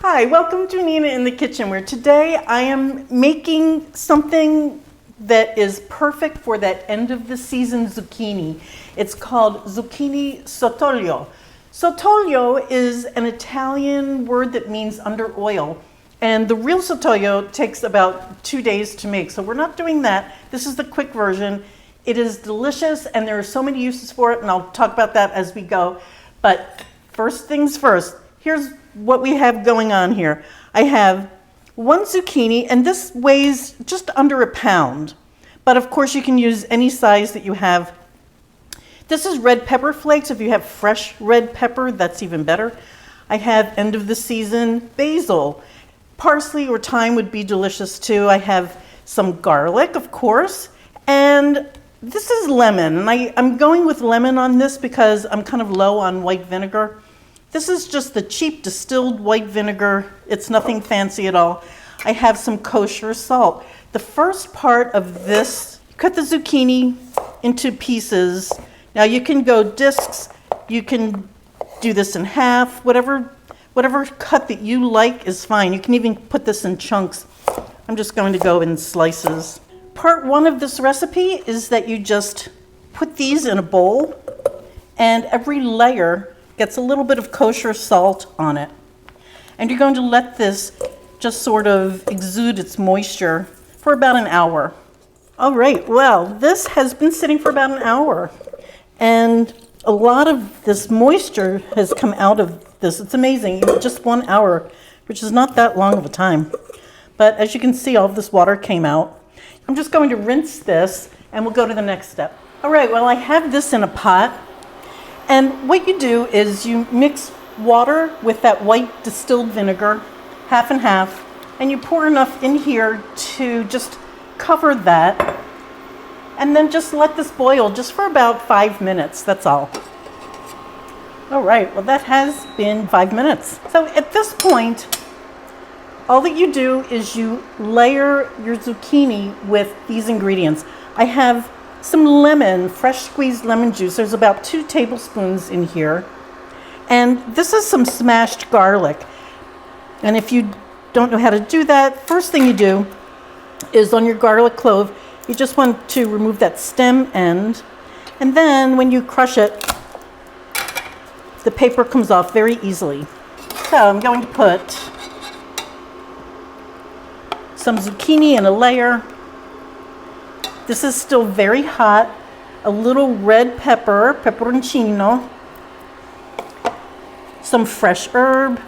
Hi, welcome to Nina in the Kitchen, where today I am making something that is perfect for that end of the season zucchini. It's called Zucchini Sott'Olio. Sott'Olio is an Italian word that means under oil. And the real Sott'Olio takes about 2 days to make. So we're not doing that. This is the quick version. It is delicious and there are so many uses for it, and I'll talk about that as we go. But first things first, here's what we have going on here. I have one zucchini, and this weighs just under a pound. But of course you can use any size that you have. This is red pepper flakes. If you have fresh red pepper, that's even better. I have end of the season basil. Parsley or thyme would be delicious too. I have some garlic, of course, and this is lemon. And I'm going with lemon on this because I'm kind of low on white vinegar. This is just the cheap distilled white vinegar. It's nothing fancy at all. I have some kosher salt. The first part of this, cut the zucchini into pieces. Now you can go discs, you can do this in half, whatever cut that you like is fine. You can even put this in chunks. I'm just going to go in slices. Part one of this recipe is that you just put these in a bowl, and every layer gets a little bit of kosher salt on it. And you're going to let this just sort of exude its moisture for about an hour. All right, well, this has been sitting for about an hour, and a lot of this moisture has come out of this. It's amazing, just 1 hour, which is not that long of a time. But as you can see, all of this water came out. I'm just going to rinse this, and we'll go to the next step. All right, well, I have this in a pot. And what you do is you mix water with that white distilled vinegar, half and half, and you pour enough in here to just cover that, and then just let this boil just for about 5 minutes, that's all. All right, well, that has been 5 minutes. So at this point, all that you do is you layer your zucchini with these ingredients. I have some lemon, fresh squeezed lemon juice. There's about 2 tablespoons in here. And this is some smashed garlic. And if you don't know how to do that, first thing you do is on your garlic clove, you just want to remove that stem end. And then when you crush it, the paper comes off very easily. So I'm going to put some zucchini in a layer. This is still very hot. A little red pepper, peperoncino, some fresh herb,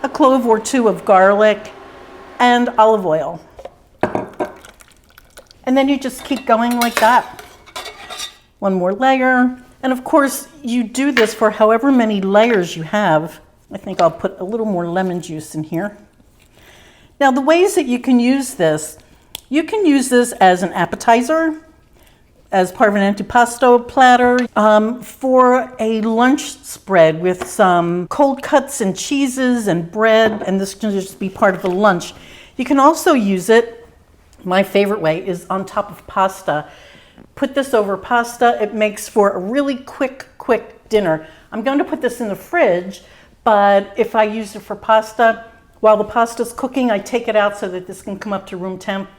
a clove or 2 of garlic, and olive oil. And then you just keep going like that. 1 more layer. And of course, you do this for however many layers you have. I think I'll put a little more lemon juice in here. Now, the ways that you can use this as an appetizer, as part of an antipasto platter, for a lunch spread with some cold cuts and cheeses and bread, and this can just be part of a lunch. You can also use it, my favorite way is on top of pasta. Put this over pasta. It makes for a really quick dinner. I'm going to put this in the fridge, but if I use it for pasta, while the pasta's cooking, I take it out so that this can come up to room temp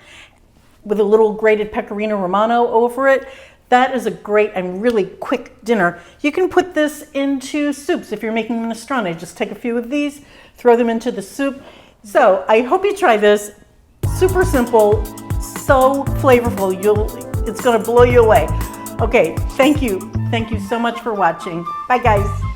with a little grated pecorino romano over it. That is a great and really quick dinner. You can put this into soups if you're making minestrone. Just take a few of these, throw them into the soup. So I hope you try this. Super simple, so flavorful. It's gonna blow you away. Okay, thank you. Thank you so much for watching. Bye, guys.